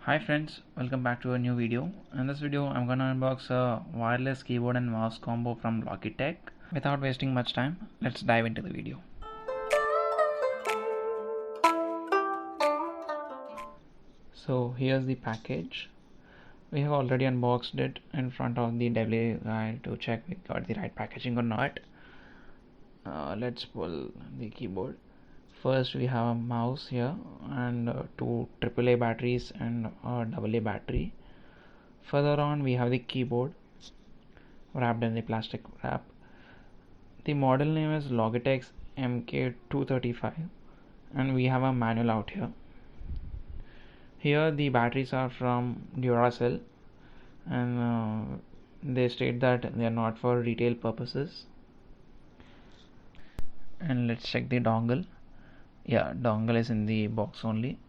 Hi friends, welcome back to a new video. In this video I'm gonna unbox a wireless keyboard and mouse combo from Logitech. Without wasting much time, let's dive into the video. So here's the package. We have already unboxed it in front of the delivery guy to check we got the right packaging or not. Let's pull the keyboard. First we have a mouse here and two AAA batteries and a AA battery. Further on we have the keyboard wrapped in the plastic wrap. The model name is Logitech MK235 and we have a manual out here. Here the batteries are from Duracell and they state that they are not for retail purposes. And let's check the dongle. Yeah, dongle is in the box only.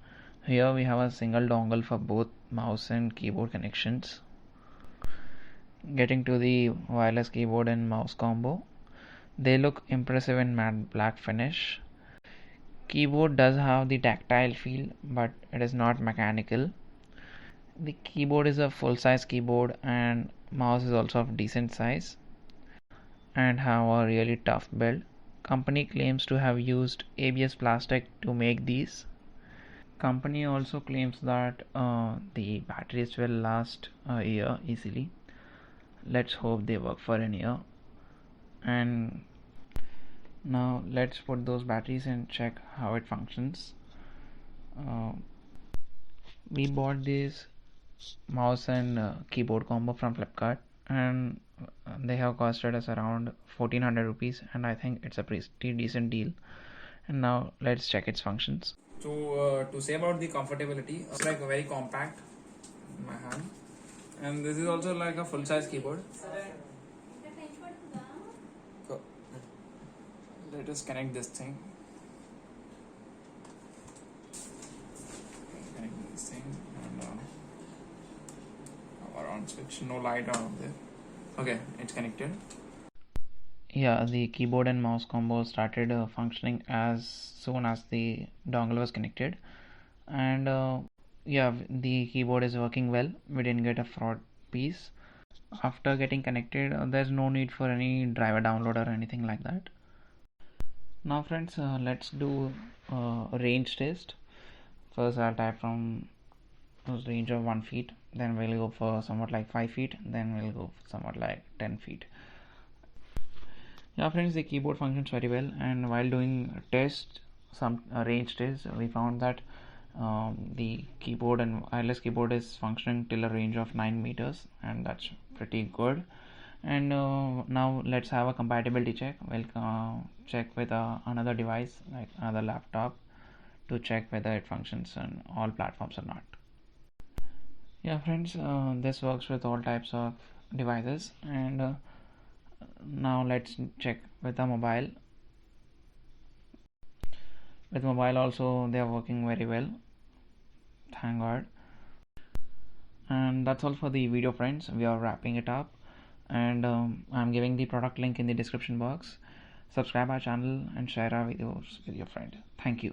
Here we have a single dongle for both mouse and keyboard connections. Getting to the wireless keyboard and mouse combo, they look impressive in matte black finish. Keyboard does have the tactile feel, but it is not mechanical. The keyboard is a full-size keyboard and mouse is also of decent size and have a really tough build. Company claims to have used ABS plastic to make these. Company also claims that the batteries will last a year easily. Let's hope they work for an year. And now let's put those batteries and check how it functions. We bought this mouse and keyboard combo from Flipkart and they have costed us around 1400 rupees and I think it's a pretty decent deal. And now let's check its functions. To say about the comfortability, it's like very compact in my hand, and this is also like a full-size keyboard. So let us connect this thing. Connect this thing and power on switch. No light on there. Okay, it's connected. Yeah, the keyboard and mouse combo started functioning as soon as the dongle was connected, and yeah, the keyboard is working well. We didn't get a fraud piece. After getting connected, there's no need for any driver download or anything like that. Now friends, let's do a range test. First I'll type from a range of 1 feet, then we'll go for somewhat like 5 feet, then we'll go for somewhat like 10 feet. Yeah friends, the keyboard functions very well, and while doing some range tests, we found that the keyboard and wireless keyboard is functioning till a range of 9 meters, and that's pretty good. And now let's have a compatibility check. We'll check with another device like another laptop to check whether it functions on all platforms or not. Yeah friends, this works with all types of devices, and now let's check with the mobile. With mobile also they are working very well, thank God. And that's all for the video friends. We are wrapping it up, and I'm giving the product link in the description box. Subscribe our channel and share our videos with your friends. Thank you.